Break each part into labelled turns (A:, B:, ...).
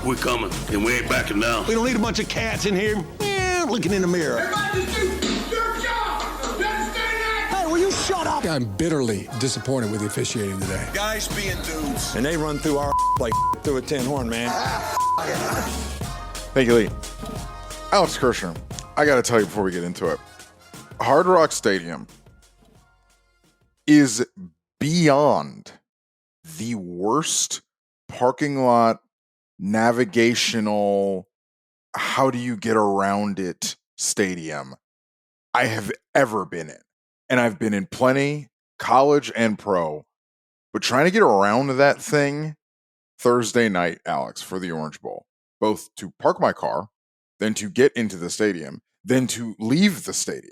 A: We're coming, and we ain't backing down.
B: We don't need a bunch of cats in here looking in the mirror.
C: Everybody just do your job. You understand that?
B: Hey, will you shut up?
D: I'm bitterly disappointed with the officiating today.
E: Guys being dudes.
F: And they run through our like through a tin horn, man.
G: Thank you, Lee. Alex Kirshner, I got to tell you before we get into it, Hard Rock Stadium is beyond the worst parking lot navigational, how do you get around it stadium I have ever been in. And I've been in plenty, college and pro, but trying to get around that thing Thursday night, Alex, for the Orange Bowl, both to park my car, then to get into the stadium, then to leave the stadium,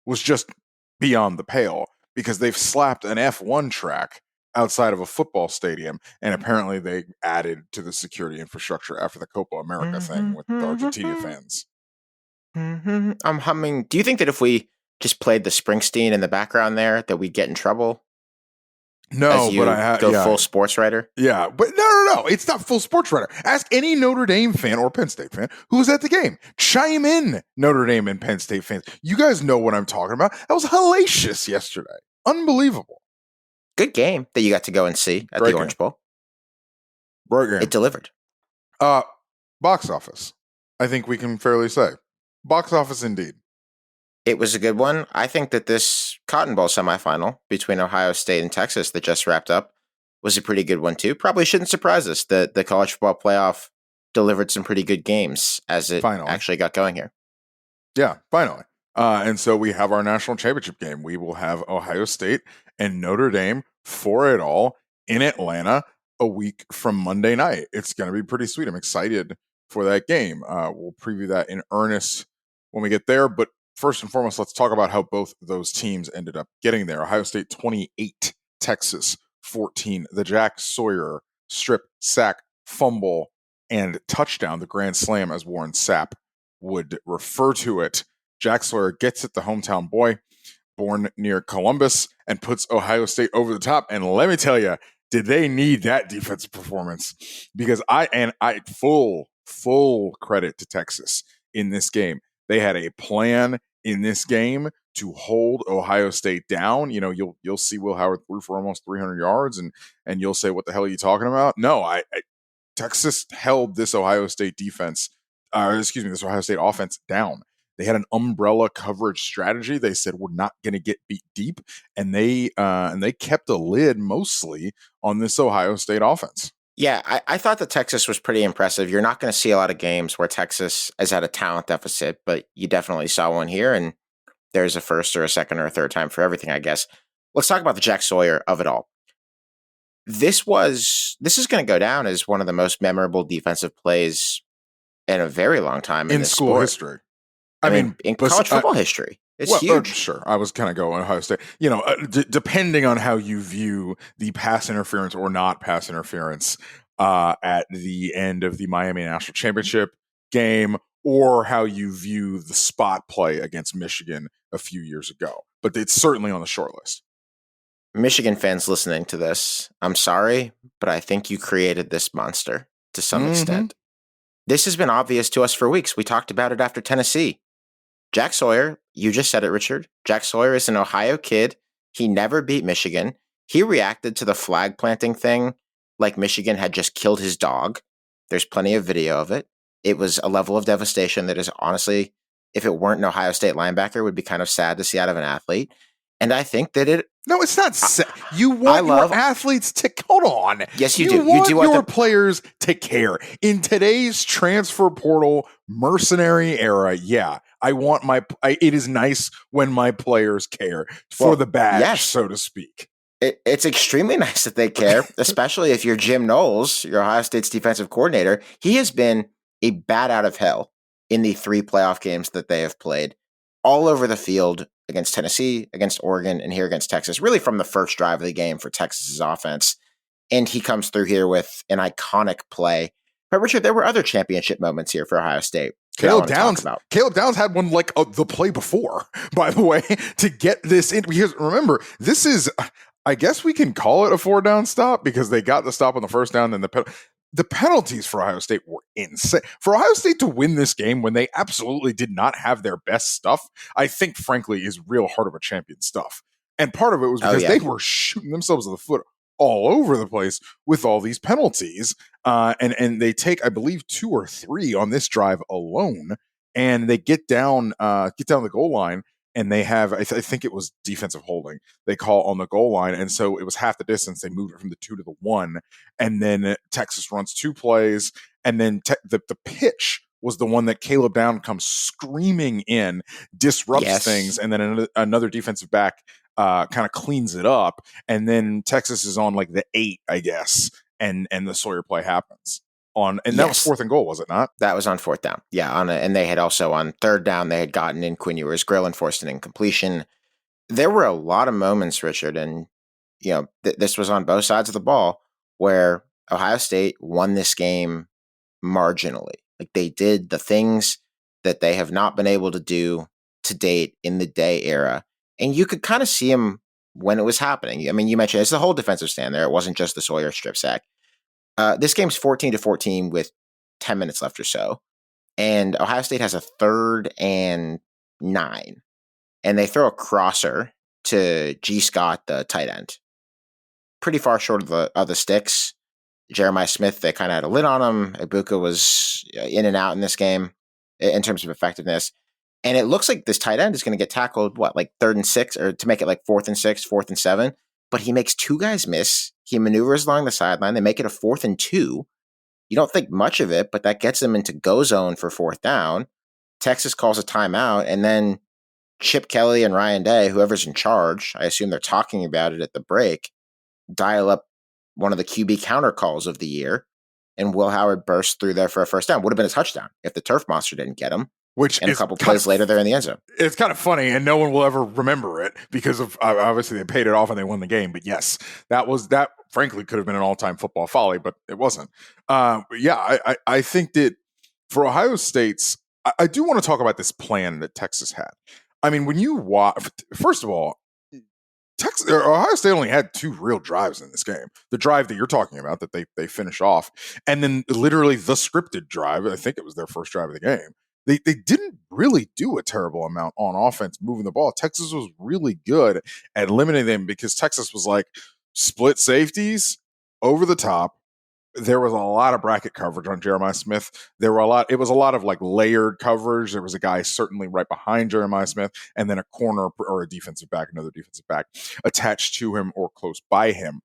G: was just beyond the pale because they've slapped an F1 track outside of a football stadium, and apparently they added to the security infrastructure after the Copa America thing with the Argentina fans.
H: I'm humming. Do you think that if we just played the Springsteen in the background there, that we'd get in trouble?
G: No, but I have
H: full sports writer.
G: Yeah, but no. It's not full sports writer. Ask any Notre Dame fan or Penn State fan who was at the game. Chime in, Notre Dame and Penn State fans. You guys know what I'm talking about. That was hellacious yesterday. Unbelievable.
H: Good game that you got to go and see at
G: Great
H: the Orange
G: game.
H: Bowl.
G: Great game.
H: It delivered.
G: Box office, I think we can fairly say. Box office indeed.
H: It was a good one. I think that this Cotton Bowl semifinal between Ohio State and Texas that just wrapped up was a pretty good one too. Probably shouldn't surprise us that the college football playoff delivered some pretty good games as it actually got going here.
G: Yeah, finally. And so we have our national championship game. We will have Ohio State and Notre Dame for it all in Atlanta a week from Monday night. It's going to be pretty sweet. I'm excited for that game. We'll preview that in earnest when we get there. But first and foremost, let's talk about how both those teams ended up getting there. Ohio State 28, Texas 14. The Jack Sawyer strip, sack, fumble, and touchdown, the grand slam as Warren Sapp would refer to it. Jack Sawyer gets it, the hometown boy, born near Columbus, and puts Ohio State over the top. And let me tell you, did they need that defensive performance? Because I full credit to Texas in this game. They had a plan in this game to hold Ohio State down. You know, you'll see Will Howard threw for almost 300 yards, and you'll say, "What the hell are you talking about?" No, Texas held this Ohio State defense, this Ohio State offense down. They had an umbrella coverage strategy. They said we're not going to get beat deep, and they kept a lid mostly on this Ohio State offense.
H: Yeah, I thought that Texas was pretty impressive. You're not going to see a lot of games where Texas has had a talent deficit, but you definitely saw one here, and there's a first or a second or a third time for everything, I guess. Let's talk about the Jack Sawyer of it all. This is going to go down as one of the most memorable defensive plays in a very long time in
G: school
H: sport.
G: history.
H: I mean, in college football history. It's huge.
G: Sure. I was kind of going Ohio State. You know, depending on how you view the pass interference or not pass interference at the end of the Miami National Championship game, or how you view the spot play against Michigan a few years ago. But it's certainly on the short list.
H: Michigan fans listening to this, I'm sorry, but I think you created this monster to some extent. This has been obvious to us for weeks. We talked about it after Tennessee. Jack Sawyer, you just said it, Richard. Jack Sawyer is an Ohio kid. He never beat Michigan. He reacted to the flag planting thing like Michigan had just killed his dog. There's plenty of video of it. It was a level of devastation that is honestly, if it weren't an Ohio State linebacker, would be kind of sad to see out of an athlete. And I think that it...
G: No, it's not sad. You want your athletes to... Hold on.
H: Yes, you do.
G: You want your players to care. In today's transfer portal mercenary era, yeah, I want it is nice when my players care for the badge, so to speak.
H: It's extremely nice that they care, especially if you're Jim Knowles, your Ohio State's defensive coordinator. He has been a bat out of hell in the 3 playoff games that they have played, all over the field against Tennessee, against Oregon, and here against Texas, really from the first drive of the game for Texas's offense. And he comes through here with an iconic play. But Richard, there were other championship moments here for Ohio State.
G: Caleb Downs had one like the play before, by the way, to get this in. Because remember, this is, I guess we can call it a 4-down stop because they got the stop on the first down and the penalties for Ohio State were insane. For Ohio State to win this game when they absolutely did not have their best stuff, I think, frankly, is real heart of a champion stuff. And part of it was because they were shooting themselves in the foot all over the place with all these penalties. And they take, I believe, 2 or 3 on this drive alone. And they get down the goal line. And they have, I think it was defensive holding they call on the goal line. And so it was half the distance. They moved it from the 2 to the 1. And then Texas runs 2 plays. And then the pitch was the one that Caleb Down comes screaming in, disrupts things. And then another defensive back kind of cleans it up. And then Texas is on like the 8, I guess. And the Sawyer play happens. That was 4th and goal, was it not?
H: That was on 4th down. Yeah, and they had also on 3rd down, they had gotten in Quinn Ewers' grill and forced an incompletion. There were a lot of moments, Richard, and this was on both sides of the ball, where Ohio State won this game marginally. Like, they did the things that they have not been able to do to date in the Day era. And you could kind of see them when it was happening. I mean, you mentioned it's the whole defensive stand there. It wasn't just the Sawyer strip sack. This game's 14-14 with 10 minutes left or so. And Ohio State has a 3rd and 9. And they throw a crosser to G. Scott, the tight end. Pretty far short of the sticks. Jeremiah Smith, they kind of had a lid on him. Ibuka was in and out in this game in terms of effectiveness. And it looks like this tight end is going to get tackled, like 3rd and 6, or to make it like 4th and 6, 4th and 7. But he makes 2 guys miss. He maneuvers along the sideline. They make it a 4th and 2. You don't think much of it, but that gets them into go zone for 4th down. Texas calls a timeout, and then Chip Kelly and Ryan Day, whoever's in charge, I assume they're talking about it at the break, dial up one of the QB counter calls of the year, and Will Howard bursts through there for a 1st down. Would have been a touchdown if the turf monster didn't get him. And a couple plays later, they're in the end zone.
G: It's kind of funny, and no one will ever remember it because of obviously they paid it off and they won the game. But yes, that frankly could have been an all-time football folly, but it wasn't. I think that for Ohio State's, I do want to talk about this plan that Texas had. I mean, when you watch, first of all, Ohio State only had 2 real drives in this game. The drive that you're talking about that they finish off, and then literally the scripted drive. I think it was their first drive of the game. They didn't really do a terrible amount on offense moving the ball. Texas was really good at limiting them because Texas was like split safeties over the top. There was a lot of bracket coverage on Jeremiah Smith. It was a lot of like layered coverage. There was a guy certainly right behind Jeremiah Smith, and then a corner or a defensive back, another defensive back attached to him or close by him.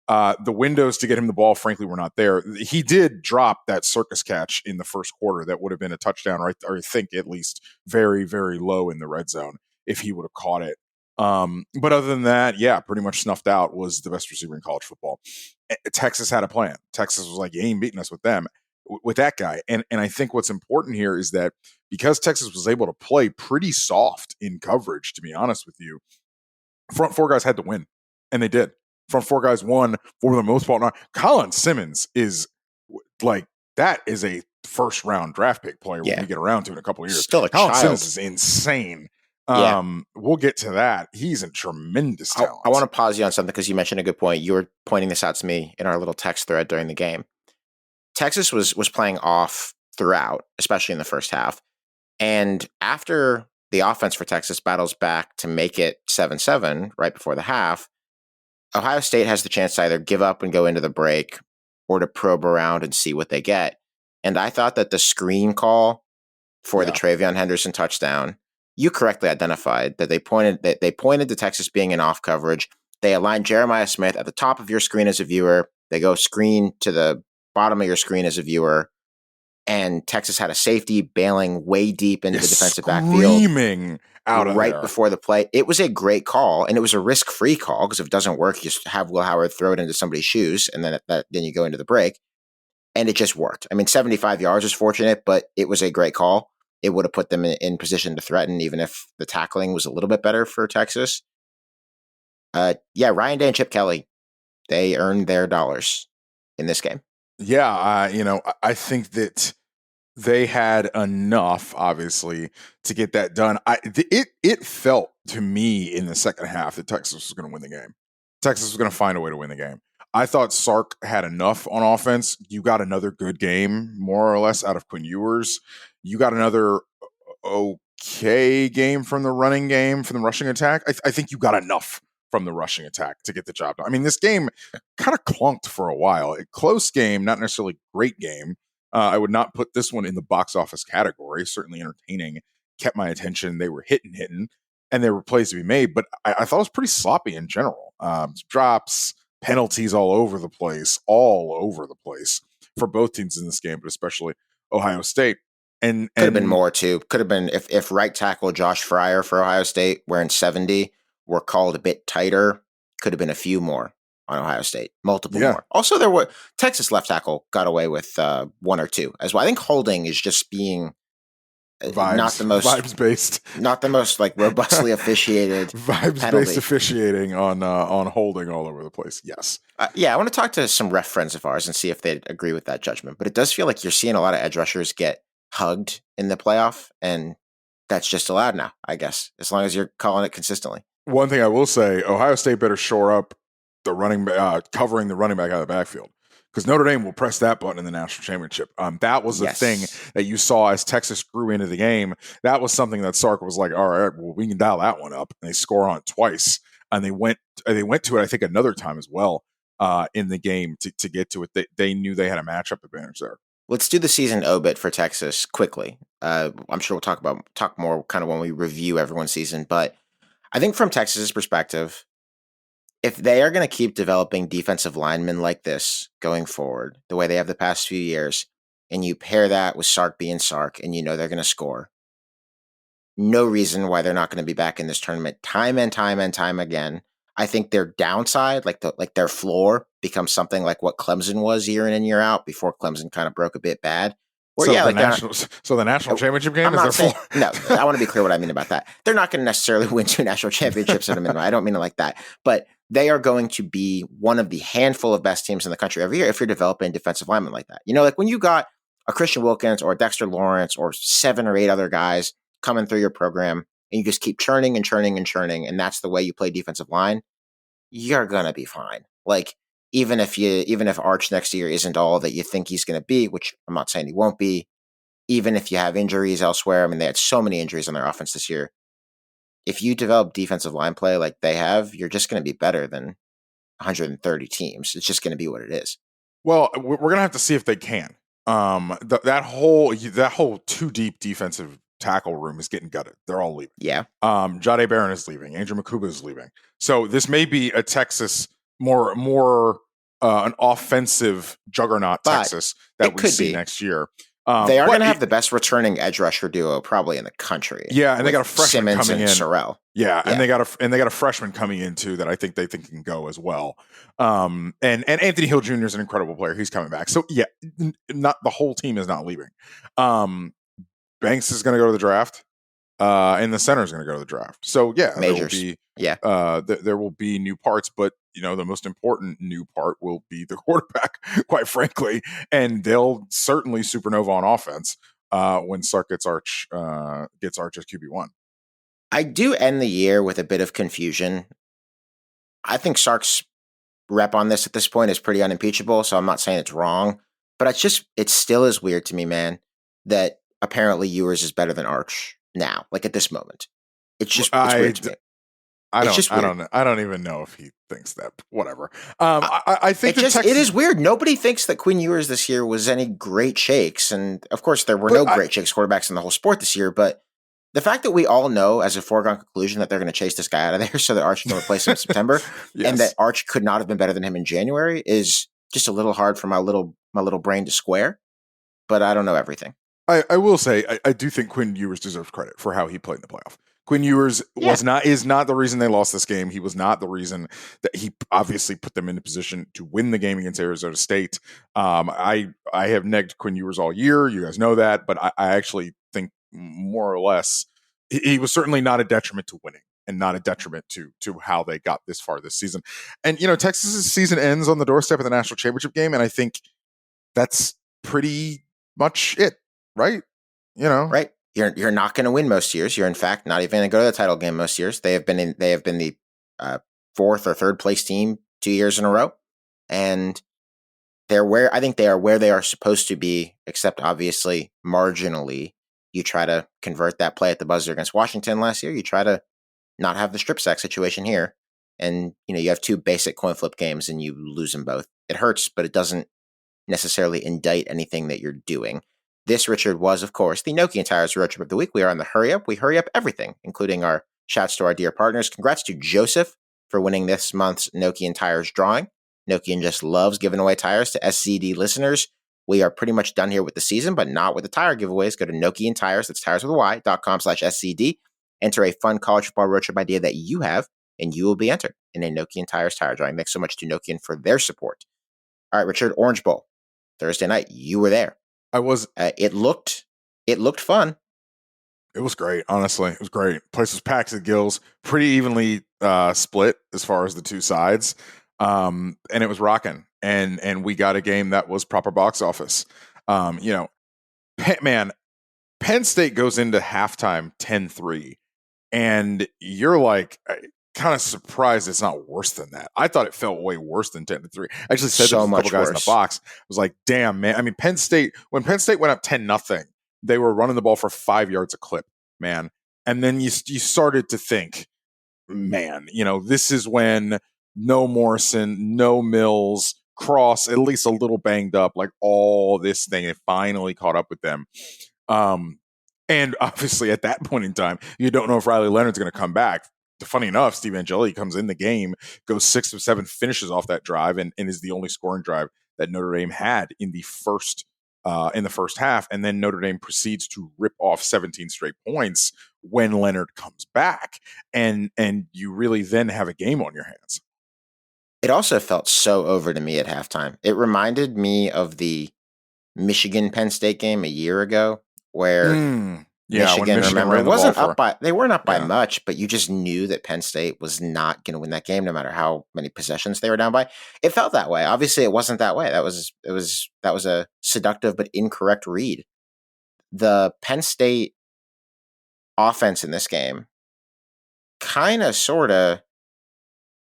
G: The windows to get him the ball, frankly, were not there. He did drop that circus catch in the first quarter that would have been a touchdown, or I think at least very, very low in the red zone if he would have caught it. But other than that, pretty much snuffed out, was the best receiver in college football. Texas had a plan. Texas was like, you ain't beating us with that guy. And I think what's important here is that because Texas was able to play pretty soft in coverage, to be honest with you, front 4 guys had to win, and they did. Front 4 guys won for the most part. Now, Colin Simmons is like, that is a 1st round draft pick player when we get around to in a couple of years.
H: Still a
G: Colin
H: child.
G: Simmons is insane. We'll get to that. He's a tremendous talent.
H: I want to pause you on something because you mentioned a good point. You were pointing this out to me in our little text thread during the game. Texas was playing off throughout, especially in the first half. And after the offense for Texas battles back to make it 7-7 right before the half, Ohio State has the chance to either give up and go into the break or to probe around and see what they get. And I thought that the screen call for the Travion Henderson touchdown, you correctly identified that they pointed to Texas being in off coverage. They aligned Jeremiah Smith at the top of your screen as a viewer. They go screen to the bottom of your screen as a viewer. And Texas had a safety bailing way deep into the defensive backfield.
G: Screaming out of
H: right
G: there.
H: Before the play. It was a great call, and it was a risk-free call because if it doesn't work, you just have Will Howard throw it into somebody's shoes, and then you go into the break. And it just worked. I mean, 75 yards is fortunate, but it was a great call. It would have put them in position to threaten, even if the tackling was a little bit better for Texas. Ryan Day and Chip Kelly, they earned their dollars in this game.
G: I think that they had enough, obviously, to get that done. It felt to me in the second half that Texas was going to win the game. Texas was going to find a way to win the game. I thought Sark had enough on offense. You got another good game, more or less, out of Quinn Ewers. You got another okay game from the running game, from the rushing attack. I think you got enough from the rushing attack to get the job done. I mean, this game kind of clunked for a while. A close game, not necessarily great game. I would not put this one in the box office category. Certainly entertaining, kept my attention. They were hitting, and there were plays to be made, but I thought it was pretty sloppy in general. Drops, penalties all over the place for both teams in this game, but especially Ohio State. And
H: could have been more too. Could have been if right tackle Josh Fryer for Ohio State wearing 70 were called a bit tighter. Could have been a few more on Ohio State, multiple more. Also, there were Texas left tackle got away with 1 or 2 as well. I think holding is just being not the most
G: vibes based,
H: not the most like robustly officiated
G: vibes based officiating on holding all over the place. Yes,
H: I want to talk to some ref friends of ours and see if they agree with that judgment. But it does feel like you're seeing a lot of edge rushers get hugged in the playoff, and that's just allowed now, I guess, as long as you're calling it consistently.
G: One thing I will say, Ohio State better shore up the covering the running back out of the backfield, because Notre Dame will press that button in the national championship. That was the thing that you saw as Texas grew into the game. That was something that Sark was like, all right, well, we can dial that one up. And they score on it twice, and they went to it, I think, another time as well in the game to get to it. They knew they had a matchup advantage there.
H: Let's do the season obit for Texas quickly. I'm sure we'll talk more kind of when we review everyone's season, but I think from Texas's perspective, if they are going to keep developing defensive linemen like this going forward, the way they have the past few years, and you pair that with Sark being Sark, and you know they're going to score, no reason why they're not going to be back in this tournament time and time again. I think their downside, like their floor, becomes something like what Clemson was year in and year out before Clemson kind of broke a bit bad.
G: So the national championship game is their floor.
H: No, I want to be clear what I mean about that. They're not going to necessarily win 2 national championships at a minimum. I don't mean it like that. But they are going to be one of the handful of best teams in the country every year if you're developing defensive linemen like that. You know, like when you got a Christian Wilkins or a Dexter Lawrence or 7 or 8 other guys coming through your program, and you just keep churning, and that's the way you play defensive line, you're going to be fine. Like, even if Arch next year isn't all that you think he's going to be, which I'm not saying he won't be, even if you have injuries elsewhere, I mean, they had so many injuries on their offense this year. If you develop defensive line play like they have, you're just going to be better than 130 teams. It's just going to be what it is.
G: Well, we're going to have to see if they can. That whole too deep defensive tackle room is getting gutted. They're all leaving.
H: Yeah.
G: Jade Barron is leaving. Andrew Makuba is leaving. So this may be a Texas more an offensive juggernaut Texas that we see next year.
H: They are going to have the best returning edge rusher duo probably in the country.
G: Yeah, and they got a freshman
H: Simmons
G: coming
H: and
G: in.
H: Sorrell.
G: Yeah, and they got a freshman coming in too that I think they think can go as well. And Anthony Hill Jr. is an incredible player. He's coming back. So yeah, not the whole team is not leaving. Banks is going to go to the draft. And the center is going to go to the draft. So yeah, there will be new parts, but you know, the most important new part will be the quarterback, quite frankly, and they'll certainly supernova on offense when Sark gets Arch as QB1.
H: I do end the year with a bit of confusion. I think Sark's rep on this at this point is pretty unimpeachable, so I'm not saying it's wrong, but it still is weird to me, man, that apparently Ewers is better than Arch now, like at this moment. It's weird to me.
G: I don't even know if he thinks that. Whatever. I think
H: it is weird. Nobody thinks that Quinn Ewers this year was any great shakes, and of course there were no great shakes quarterbacks in the whole sport this year. But the fact that we all know as a foregone conclusion that they're going to chase this guy out of there so that Arch can replace him in September, and that Arch could not have been better than him in January is just a little hard for my little brain to square. But I don't know everything.
G: I will say I do think Quinn Ewers deserves credit for how he played in the playoff. Quinn Ewers is not the reason they lost this game. He was not the reason that he obviously put them in a position to win the game against Arizona State. I have negged Quinn Ewers all year. You guys know that, but I actually think more or less he was certainly not a detriment to winning and not a detriment to how they got this far this season. And, you know, Texas's season ends on the doorstep of the national championship game. And I think that's pretty much it, right? You know,
H: right. You're not going to win most years. You're in fact not even going to go to the title game most years. They have been the 4th or 3rd place team 2 years in a row. And I think they are where they are supposed to be, except obviously marginally. You try to convert that play at the buzzer against Washington last year. You try to not have the strip sack situation here. And, you have 2 basic coin flip games and you lose them both. It hurts, but it doesn't necessarily indict anything that you're doing. This, Richard, was, of course, the Nokian Tires Road Trip of the Week. We are on the hurry up. We hurry up everything, including our shouts to our dear partners. Congrats to Joseph for winning this month's Nokian Tires drawing. Nokian just loves giving away tires to SCD listeners. We are pretty much done here with the season, but not with the tire giveaways. Go to Nokian Tires, that's tires with a Y.com/SCD. Enter a fun college football road trip idea that you have, and you will be entered in a Nokian Tires tire drawing. Thanks so much to Nokian for their support. All right, Richard, Orange Bowl, Thursday night. You were there.
G: I was.
H: It looked fun.
G: It was great, honestly. It was great. Place was packed to the gills, pretty evenly split as far as the 2 sides, and it was rocking. And we got a game that was proper box office. Penn State goes into halftime 10-3, and you're like kind of surprised it's not worse than that. I thought it felt way worse than 10-3. I actually said
H: So
G: to a
H: much
G: couple guys in the
H: worse.
G: box, I was like, damn, man. I mean, when Penn State went up 10-0, they were running the ball for 5 yards a clip, man. And then you started to think, man, this is when no Morrison, no Mills, Cross, at least a little banged up, like all this thing, it finally caught up with them. And obviously at that point in time, you don't know if Riley Leonard's going to come back. Funny enough, Steve Angeli comes in the game, goes 6 of 7, finishes off that drive, and is the only scoring drive that Notre Dame had in the first half. And then Notre Dame proceeds to rip off 17 straight points when Leonard comes back, and you really then have a game on your hands.
H: It also felt so over to me at halftime. It reminded me of the Michigan-Penn State game a year ago, where Michigan remember, they weren't up by much, but you just knew that Penn State was not going to win that game, no matter how many possessions they were down by. It felt that way. Obviously, it wasn't that way. That was a seductive but incorrect read. The Penn State offense in this game kind of, sort of,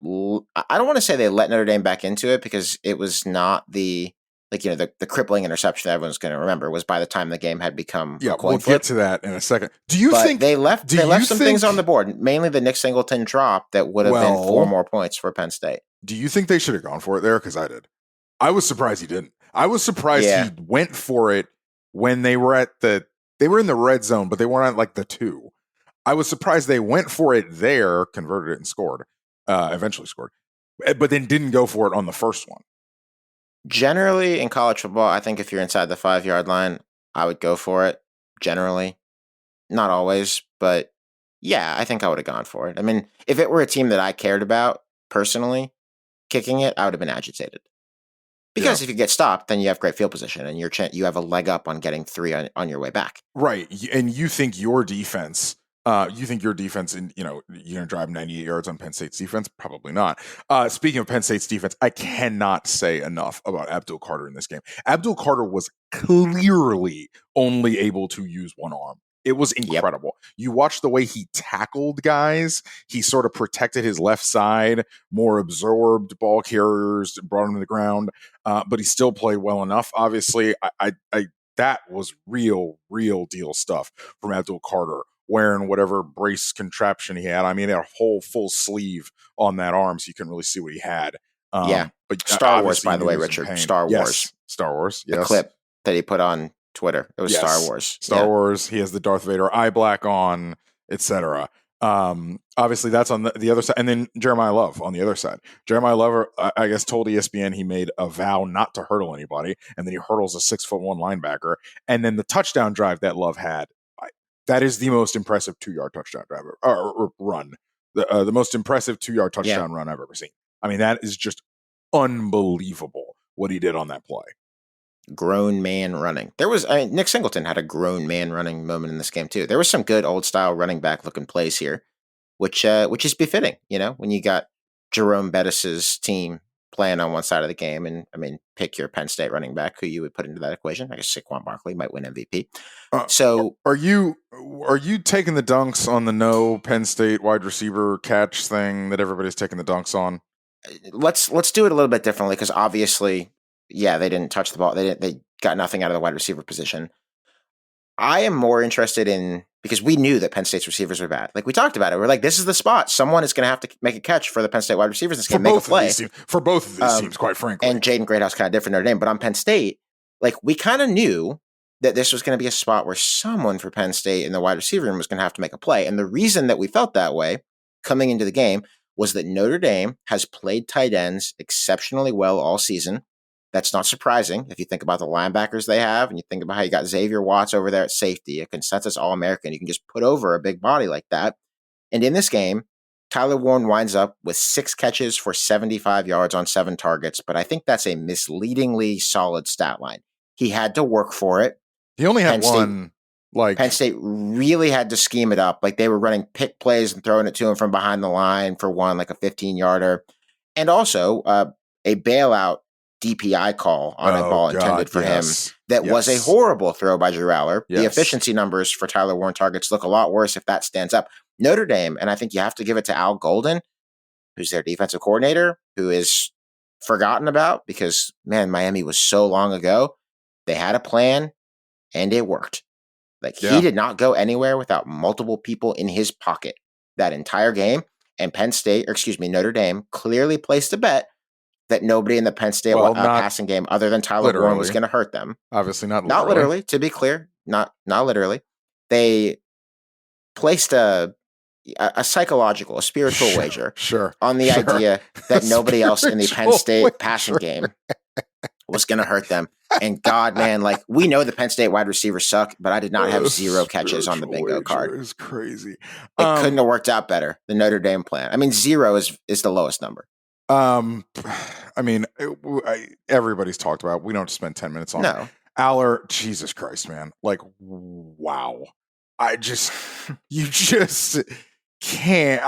H: I don't want to say they let Notre Dame back into it, because it was not the crippling interception that everyone's going to remember. Was by the time the game had become a coin
G: we'll
H: flip.
G: Get to that in a second. Do you think
H: they left some things on the board, mainly the Nick Singleton drop that would have been 4 more points for Penn State?
G: Do you think they should have gone for it there? Because I did. I was surprised he didn't. I was surprised he went for it when they were in the red zone, but they weren't at like the 2. I was surprised they went for it there, converted it, and scored. Eventually scored, but then didn't go for it on the first one.
H: Generally, in college football, I think if you're inside the 5-yard line, I would go for it. Generally, not always, but yeah, I think I would have gone for it. I mean, if it were a team that I cared about personally, kicking it, I would have been agitated. Because if you get stopped, then you have great field position, and you have a leg up on getting 3 on your way back.
G: Right, and you think your defense. And you're going to drive 98 yards on Penn State's defense? Probably not. Speaking of Penn State's defense, I cannot say enough about Abdul Carter in this game. Abdul Carter was clearly only able to use one arm. It was incredible. Yep. You watch the way he tackled guys. He sort of protected his left side, more absorbed ball carriers, brought him to the ground, but he still played well enough. Obviously, I that was real deal stuff from Abdul Carter, wearing whatever brace contraption he had. I mean, he had a whole full sleeve on that arm, so you couldn't really see what he had.
H: But Star Wars, by the way, Richard. Star Wars.
G: Yes.
H: The clip that he put on Twitter. It was Star Wars.
G: Star Wars. He has the Darth Vader eye black on, etc. Obviously, that's on the other side. And then Jeremiah Love on the other side. Jeremiah Love, I guess, told ESPN he made a vow not to hurdle anybody, and then he hurdles a 6'1" linebacker. And then the touchdown drive that Love had, that is the most impressive 2-yard touchdown drive or run. The most impressive 2-yard touchdown run I've ever seen. I mean, that is just unbelievable what he did on that play.
H: Grown man running. Nick Singleton had a grown man running moment in this game too. There was some good old style running back looking plays here, which is befitting, when you got Jerome Bettis's team playing on one side of the game. And I mean, pick your Penn State running back who you would put into that equation. I guess Saquon Barkley might win MVP. So
G: are you taking the dunks on the no Penn State wide receiver catch thing that everybody's taking the dunks on?
H: let's do it a little bit differently because obviously, they didn't touch the ball. They got nothing out of the wide receiver position. I am more interested in because we knew that Penn State's receivers were bad. Like we talked about it. We're like, this is the spot. Someone is going to have to make a catch for the Penn State wide receivers. This can make a play
G: for both of these teams, quite frankly.
H: And Jaden Greathouse kind of different Notre Dame, but on Penn State, like we kind of knew that this was going to be a spot where someone for Penn State in the wide receiver room was going to have to make a play. And the reason that we felt that way coming into the game was that Notre Dame has played tight ends exceptionally well all season. That's not surprising if you think about the linebackers they have and you think about how you got Xavier Watts over there at safety, a consensus All-American. You can just put over a big body like that. And in this game, Tyler Warren winds up with 6 catches for 75 yards on 7 targets, but I think that's a misleadingly solid stat line. He had to work for it.
G: He only had one.
H: Penn State really had to scheme it up. Like they were running pick plays and throwing it to him from behind the line for one, like a 15-yarder. And also a bailout DPI call on a ball intended for him that was a horrible throw by Drew Aller. The efficiency numbers for Tyler Warren targets look a lot worse if that stands up. Notre Dame, and I think you have to give it to Al Golden, who's their defensive coordinator, who is forgotten about because, man, Miami was so long ago. They had a plan, and it worked. He did not go anywhere without multiple people in his pocket that entire game, and Notre Dame clearly placed a bet that nobody in the Penn State passing game other than Tyler Warren was going to hurt them.
G: Obviously not literally.
H: Not literally, to be clear. Not literally. They placed a psychological, a spiritual wager on the idea that nobody else in the Penn State passing game was going to hurt them. And God, man, like we know the Penn State wide receivers suck, but I did not have 0 catches on the bingo card.
G: It was crazy.
H: It couldn't have worked out better. The Notre Dame plan. I mean, 0 is the lowest number.
G: I mean, everybody's talked about it. We don't spend 10 minutes on it. Aller, Jesus Christ, man. Like, wow. You just can't.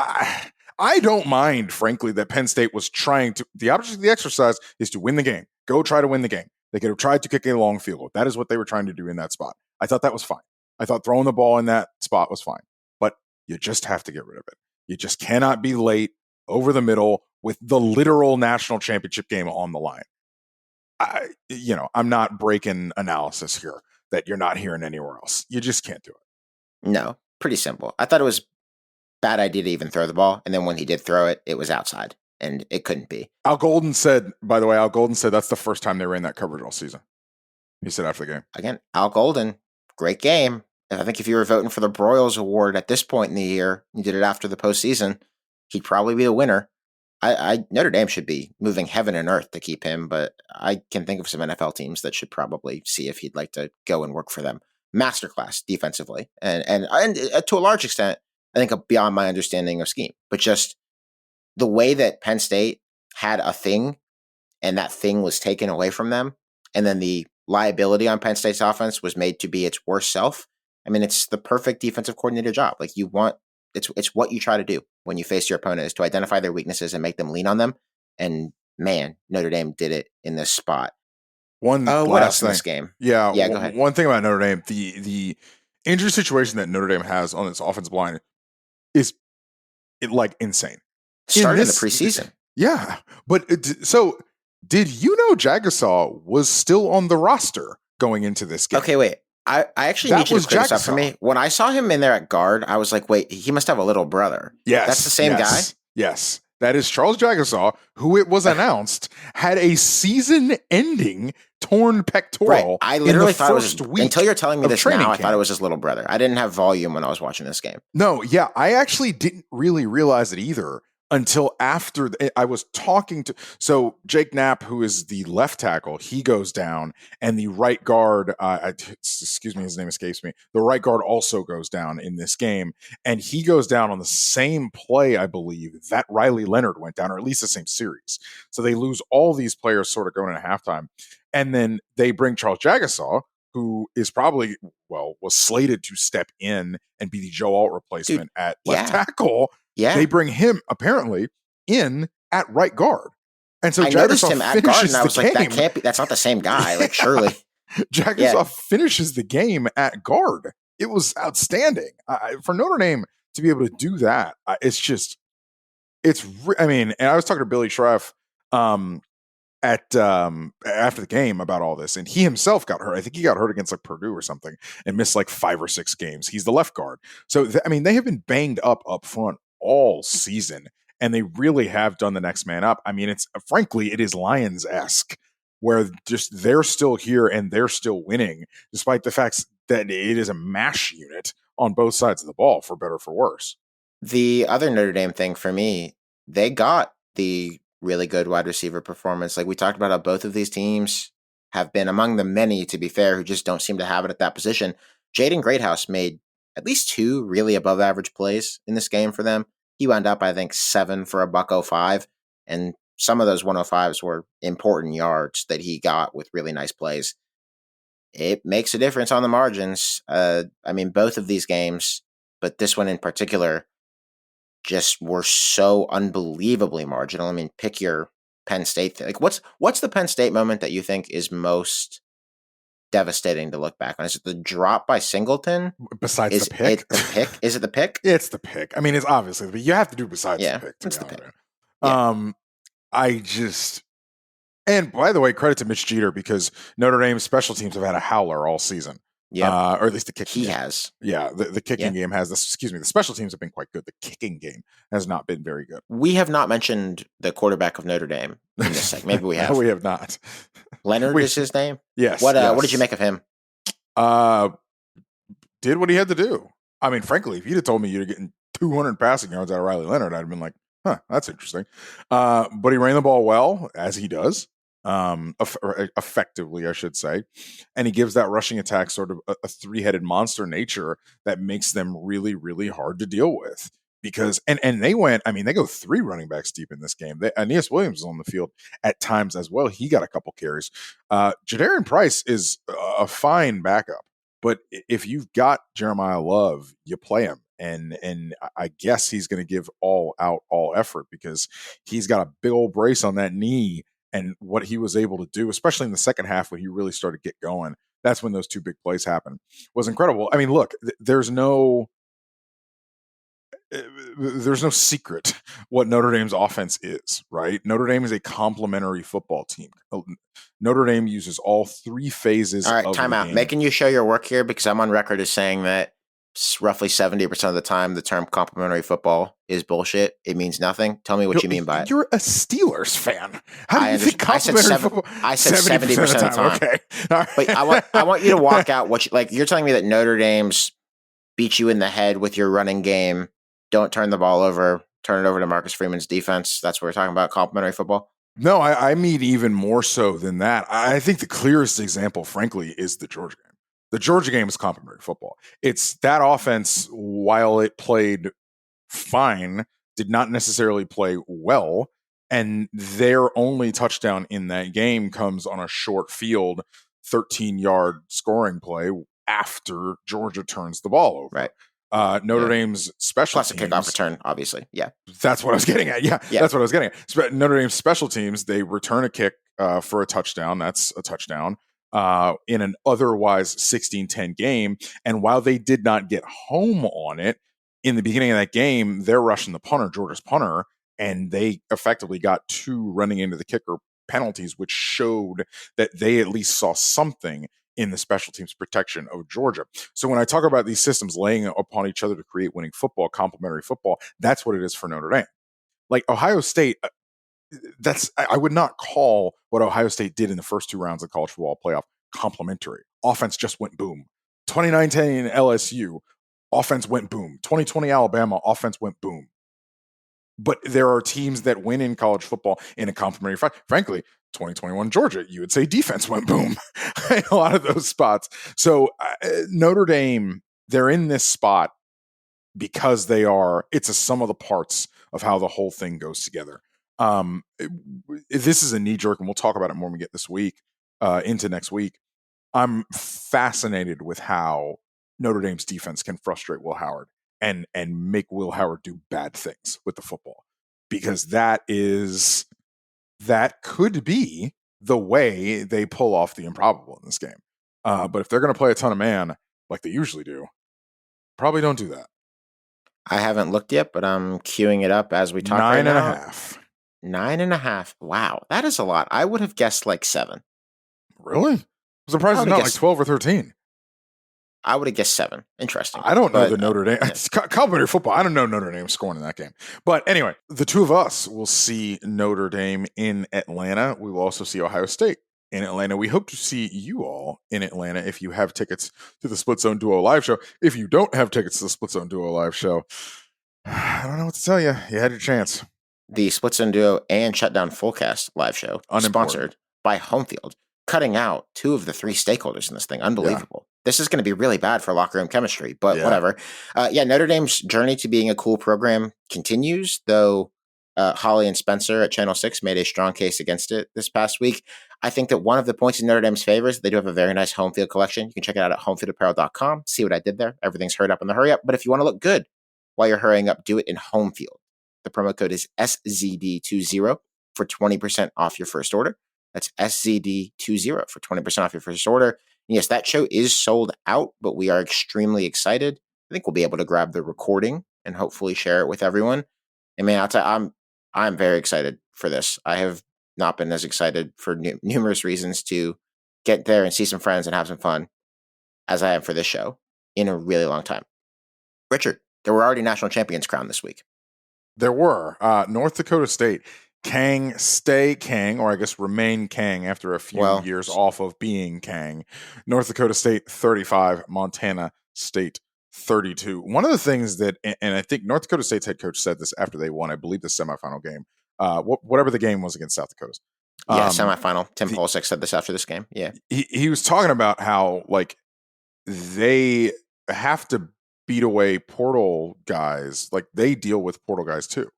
G: I don't mind, frankly, that Penn State was trying to. The object of the exercise is to win the game. Go try to win the game. They could have tried to kick a long field goal. That is what they were trying to do in that spot. I thought that was fine. I thought throwing the ball in that spot was fine. But you just have to get rid of it. You just cannot be late over the middle with the literal national championship game on the line. I'm not breaking analysis here that you're not hearing anywhere else. You just can't do it.
H: No, pretty simple. I thought it was bad idea to even throw the ball. And then when he did throw it, it was outside and it couldn't be.
G: Al Golden said that's the first time they ran that coverage all season. He said after the game.
H: Again, Al Golden, great game. I think if you were voting for the Broyles Award at this point in the year, you did it after the postseason, he'd probably be the winner. Notre Dame should be moving heaven and earth to keep him, but I can think of some NFL teams that should probably see if he'd like to go and work for them. Masterclass defensively, and to a large extent, I think beyond my understanding of scheme, but just the way that Penn State had a thing, and that thing was taken away from them, and then the liability on Penn State's offense was made to be its worst self. I mean, it's the perfect defensive coordinator job. Like it's what you try to do when you face your opponent is to identify their weaknesses and make them lean on them. And man, Notre Dame did it in this spot.
G: What else
H: in this game?
G: Yeah,
H: go ahead.
G: One thing about Notre Dame, the injury situation that Notre Dame has on its offensive line is insane.
H: Started in the preseason.
G: Yeah, but so did you know Jagasaw was still on the roster going into this game?
H: Okay, wait. I actually need you to clear this up for me. When I saw him in there at guard, I was like, wait, he must have a little brother.
G: Yes.
H: That's the same guy?
G: Yes. That is Charles Jagasaw, who it was announced had a season-ending torn pectoral.
H: Right. I literally thought it was
G: until
H: you're telling me this now, I thought it was his little brother. I didn't have volume when I was watching this game.
G: No, yeah, I actually didn't really realize it either until after I was talking to. So Jake Knapp, who is the left tackle, he goes down, and the right guard, excuse me, his name escapes me. The right guard also goes down in this game, and he goes down on the same play, I believe, that Riley Leonard went down, or at least the same series. So they lose all these players sort of going into halftime, and then they bring Charles Jagasaw, who is probably, was slated to step in and be the Joe Alt replacement at left tackle.
H: Yeah.
G: They bring him apparently in at right guard. And so
H: I noticed him at guard and I was like, that's not the same guy. Like, surely.
G: Jagasaw finishes the game at guard. It was outstanding. For Notre Dame to be able to do that, it's just, And I was talking to Billy Schreff at after the game about all this, and he himself got hurt. I think he got hurt against like Purdue or something and missed like 5 or 6 games. He's the left guard. So they have been banged up front all season, and they really have done the next man up. I mean, it's frankly, it is Lions-esque, where just they're still here and they're still winning, despite the fact that it is a mash unit on both sides of the ball, for better or for worse.
H: The other Notre Dame thing for me, they got the really good wide receiver performance. Like we talked about how both of these teams have been among the many, to be fair, who just don't seem to have it at that position. Jaden Greathouse made at least 2 really above average plays in this game for them. He wound up, I think, 7 for $105, and some of those 105s were important yards that he got with really nice plays. It makes a difference on the margins. Both of these games, but this one in particular, just were so unbelievably marginal. I mean, pick your Penn State thing. Like, what's the Penn State moment that you think is most devastating to look back on? Is it the drop by Singleton?
G: Besides the pick?
H: Is it the pick?
G: It's the pick. I mean, it's obviously, but you have to do besides the pick.
H: It's the pick.
G: And by the way, credit to Mitch Jeter, because Notre Dame's special teams have had a howler all season.
H: Yeah,
G: or at least the kicking.
H: He
G: game.
H: has.
G: Yeah, the kicking game has this. Excuse me, the special teams have been quite good. The kicking game has not been very good.
H: We have not mentioned the quarterback of Notre Dame in this segment. Maybe we have.
G: No, we have not.
H: Leonard is his name.
G: Yes.
H: What did you make of him?
G: Did what he had to do. I mean, frankly, if you'd have told me you're getting 200 passing yards out of Riley Leonard, I'd have been like, huh, that's interesting. But he ran the ball well, as he does. Effectively, I should say, and he gives that rushing attack sort of a 3-headed monster nature that makes them really, really hard to deal with. Because and they go 3 running backs deep in this game. Aeneas Williams is on the field at times as well. He got a couple carries. Jadarian Price is a fine backup, but if you've got Jeremiah Love, you play him. And I guess he's going to give all effort, because he's got a big old brace on that knee. And what he was able to do, especially in the second half when he really started to get going, that's when those 2 big plays happened, was incredible. I mean, look, there's no secret what Notre Dame's offense is, right? Notre Dame is a complementary football team. Notre Dame uses all 3 phases.
H: All right, time out.
G: Game.
H: Making you show your work here, because I'm on record as saying that roughly 70% of the time the term complementary football is bullshit. It means nothing. Tell me what you mean by it.
G: You're a Steelers fan. How do you think complementary football?
H: I said 70% of the time.
G: Okay. All right.
H: But I want you to walk out what you're telling me that Notre Dame's beat you in the head with your running game. Don't turn the ball over. Turn it over to Marcus Freeman's defense. That's what we're talking about, complementary football.
G: No, I mean even more so than that. I think the clearest example, frankly, is the Georgia game. The Georgia game is complementary football. It's that offense, while it played fine, did not necessarily play well. And their only touchdown in that game comes on a short field, 13-yard scoring play after Georgia turns the ball over.
H: Right.
G: Notre Dame's special teams.
H: Plus a kickoff return, obviously. Yeah.
G: That's what I was getting at. Yeah. That's what I was getting at. Notre Dame's special teams, they return a kick for a touchdown. That's a touchdown. In an otherwise 16-10 game. And while they did not get home on it, in the beginning of that game, they're rushing the punter, Georgia's punter, and they effectively got 2 running into the kicker penalties, which showed that they at least saw something in the special teams protection of Georgia. So when I talk about these systems laying upon each other to create winning football, complementary football, that's what it is for Notre Dame. Like Ohio State, I would not call what Ohio State did in the first 2 rounds of the college football playoff complimentary. Offense just went boom. 2019 LSU, offense went boom. 2020 Alabama, offense went boom. But there are teams that win in college football in a complementary fight. Frankly, 2021 Georgia, you would say defense went boom in a lot of those spots. So Notre Dame, they're in this spot because it's a sum of the parts of how the whole thing goes together. This is a knee jerk, and we'll talk about it more when we get this week into next week. I'm fascinated with how Notre Dame's defense can frustrate Will Howard and make Will Howard do bad things with the football, because that could be the way they pull off the improbable in this game. But if they're going to play a ton of man like they usually do, probably don't do that.
H: I haven't looked yet, but I'm queuing it up as we talk.
G: 9.5.
H: 9.5. Wow, that is a lot. I would have guessed like 7.
G: Really? I'm surprised it's not like 12 or 13.
H: I would have guessed 7. Interesting.
G: I don't know the Notre Dame. It's complimentary football. I don't know Notre Dame scoring in that game. But anyway, the two of us will see Notre Dame in Atlanta. We will also see Ohio State in Atlanta. We hope to see you all in Atlanta if you have tickets to the Split Zone Duo live show. If you don't have tickets to the Split Zone Duo live show, I don't know what to tell you. You had your chance.
H: The Split Zone Duo and Shutdown Fullcast live show, sponsored by Homefield, cutting out 2 of the 3 stakeholders in this thing. Unbelievable. Yeah. This is going to be really bad for locker room chemistry, but whatever. Notre Dame's journey to being a cool program continues, though Holly and Spencer at Channel 6 made a strong case against it this past week. I think that one of the points in Notre Dame's favor is they do have a very nice home field collection. You can check it out at homefieldapparel.com. See what I did there. Everything's hurried up in the hurry up. But if you want to look good while you're hurrying up, do it in home field. The promo code is SZD20 for 20% off your first order. That's SZD20 for 20% off your first order. And yes, that show is sold out, but we are extremely excited. I think we'll be able to grab the recording and hopefully share it with everyone. I mean, I'll tell you, I'm very excited for this. I have not been as excited for numerous reasons to get there and see some friends and have some fun as I am for this show in a really long time. Richard, there were already national champions crowned this week.
G: There were. North Dakota State, Kang stay Kang, or I guess remain Kang after a few years off of being Kang. North Dakota State 35, Montana State 32. One of the things that, and I think North Dakota State's head coach said this after they won, I believe, the semifinal game, whatever the game was against South Dakota.
H: Semifinal. Tim Polsick said this after this game. Yeah.
G: He was talking about how, like, they have to beat away portal guys. Like, they deal with portal guys too.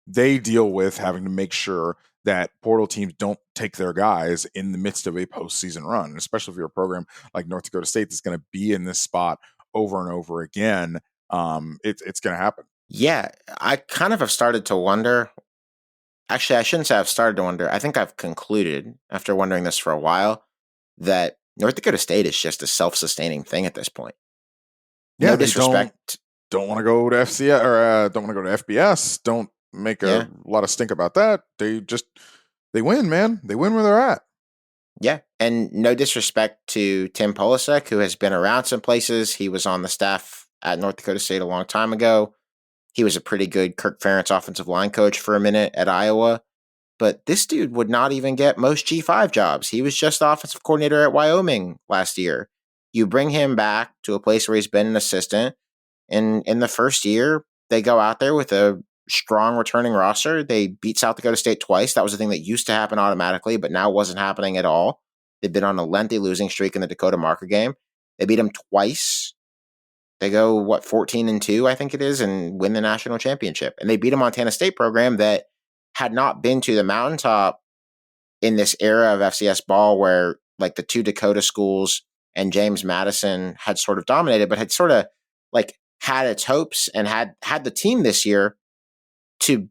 G: They deal with having to make sure that portal teams don't take their guys in the midst of a postseason run, especially if you're a program like North Dakota State that's going to be in this spot over and over again. It's going to happen.
H: Yeah, I kind of have started to wonder. Actually, I shouldn't say I've started to wonder. I think I've concluded, after wondering this for a while, that North Dakota State is just a self-sustaining thing at this point.
G: Yeah,
H: no disrespect.
G: Don't want to go to FCS or don't want to go to FBS. Don't make a lot of stink about that. They win, man. They win where they're at.
H: Yeah, and no disrespect to Tim Polisiek, who has been around some places. He was on the staff at North Dakota State a long time ago. He was a pretty good Kirk Ferentz offensive line coach for a minute at Iowa. But this dude would not even get most G5 jobs. He was just the offensive coordinator at Wyoming last year. You bring him back to a place where he's been an assistant, and in the first year, they go out there with a strong returning roster. They beat South Dakota State twice. That was a thing that used to happen automatically, but now wasn't happening at all. They've been on a lengthy losing streak in the Dakota Marker game. They beat them twice. They go, 14-2, I think it is, and win the national championship. And they beat a Montana State program that had not been to the mountaintop in this era of FCS ball where, like, the 2 Dakota schools and James Madison had sort of dominated, but had sort of, like, had its hopes and had the team this year to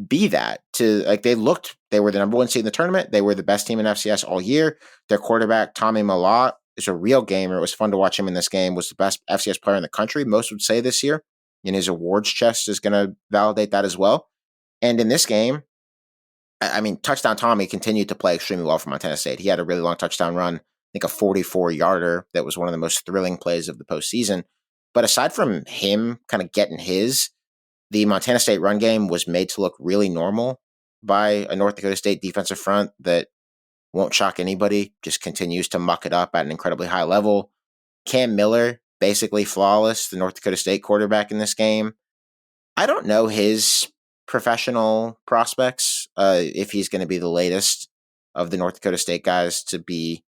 H: be that. To, like, they were the number 1 seed in the tournament. They were the best team in FCS all year. Their quarterback, Tommy Malott, is a real gamer. It was fun to watch him in this game. Was the best FCS player in the country, most would say, this year. And his awards chest is going to validate that as well. And in this game, I mean, Touchdown Tommy continued to play extremely well for Montana State. He had a really long touchdown run, I think a 44-yarder that was one of the most thrilling plays of the postseason. But aside from him kind of getting the Montana State run game was made to look really normal by a North Dakota State defensive front that won't shock anybody, just continues to muck it up at an incredibly high level. Cam Miller, basically flawless, the North Dakota State quarterback in this game. I don't know his professional prospects, if he's going to be the latest of the North Dakota State guys to be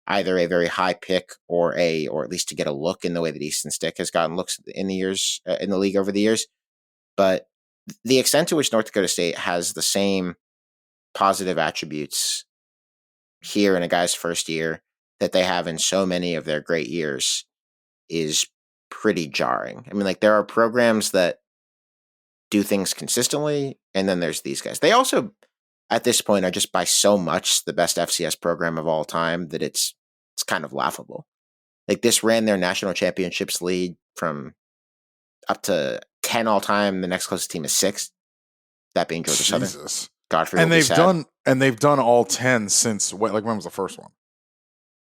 H: either a very high pick or at least to get a look in the way that Easton Stick has gotten looks in the league over the years. But the extent to which North Dakota State has the same positive attributes here in a guy's first year that they have in so many of their great years is pretty jarring. I mean, like, there are programs that do things consistently, and then there's these guys. They also, at this point, are just by so much the best FCS program of all time that it's kind of laughable. Like, this ran their national championships lead from up to 10 all time. The next closest team is 6. That being Georgia Southern.
G: Jesus.
H: Godfrey
G: And
H: will be sad.
G: they've done all 10 since when was the first one?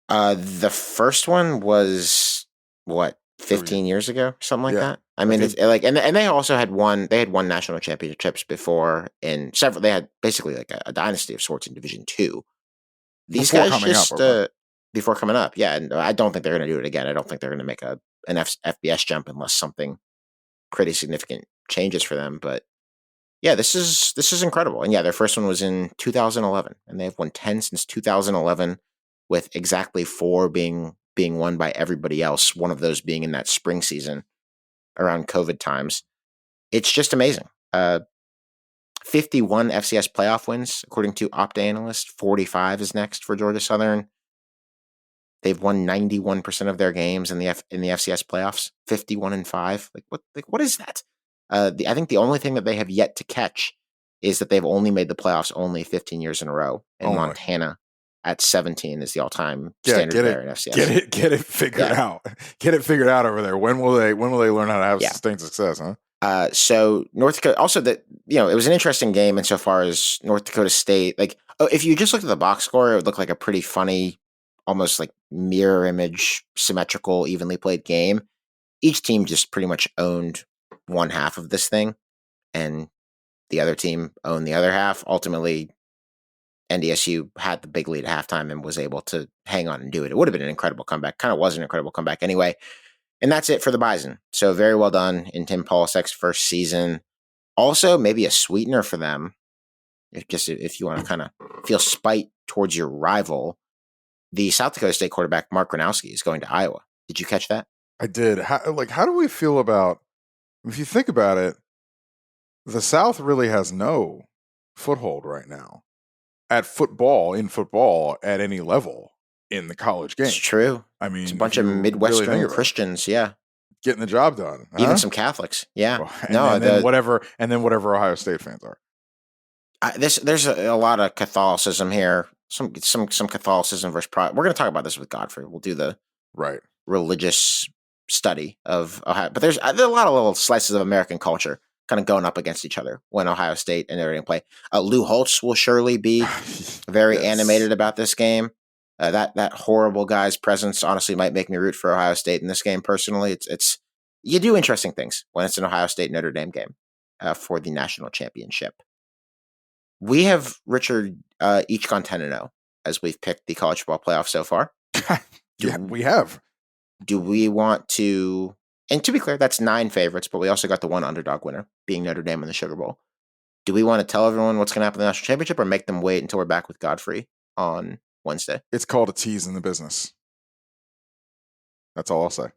H: The first one was what, 15 years ago, something like that. I mean, it's like, and they also had won national championships before in several. They had basically like a dynasty of sorts in Division II. These
G: Before
H: guys
G: coming
H: just
G: up,
H: before coming up, yeah. And I don't think they're going to do it again. I don't think they're going to make an FBS jump unless something pretty significant changes for them. But yeah, this is incredible. And yeah, their first one was in 2011, and they've won 10 since 2011, with exactly 4 being won by everybody else. One of those being in that spring season around COVID times. It's just amazing. 51 FCS playoff wins, according to Opt analyst. 45 is next for Georgia Southern. They've won 91% of their games in the FCS playoffs. 51-5. What is that? I think the only thing that they have yet to catch is that they've only made the playoffs only 15 years in a row. And Montana at 17 is the all-time standard there in FCS.
G: Get it figured out. Get it figured out over there. When will they learn how to have sustained success, huh?
H: So North Dakota, also that, it was an interesting game insofar as North Dakota State, if you just looked at the box score, it would look like a pretty funny, almost like mirror image, symmetrical, evenly played game. Each team just pretty much owned one half of this thing, and the other team owned the other half. Ultimately, NDSU had the big lead at halftime and was able to hang on and do it. It would have been an incredible comeback. Kind of was an incredible comeback anyway. And that's it for the Bison. So very well done in Tim Polasek's first season. Also, maybe a sweetener for them, if you want to kind of feel spite towards your rival. The South Dakota State quarterback, Mark Gronowski, is going to Iowa. Did you catch that?
G: I did. How do we feel about, if you think about it, the South really has no foothold right now in football at any level in the college game.
H: It's true.
G: I mean,
H: it's a bunch of Midwestern really Christians,
G: getting the job done.
H: Even some Catholics,
G: Well, and then whatever Ohio State fans are.
H: There's a lot of Catholicism here. Some Catholicism versus Protestant. We're going to talk about this with Godfrey. We'll do the religious study of Ohio, but there's a lot of little slices of American culture kind of going up against each other when Ohio State and Notre Dame play. Lou Holtz will surely be very animated about this game. That horrible guy's presence honestly might make me root for Ohio State in this game personally. It's you do interesting things when it's an Ohio State Notre Dame game for the national championship. We have, Richard, each gone 10-0 as we've picked the college football playoff so far.
G: We have.
H: Do we want to? And to be clear, that's 9 favorites, but we also got the one underdog winner, being Notre Dame in the Sugar Bowl. Do we want to tell everyone what's going to happen in the national championship, or make them wait until we're back with Godfrey on Wednesday?
G: It's called a tease in the business. That's all I'll say.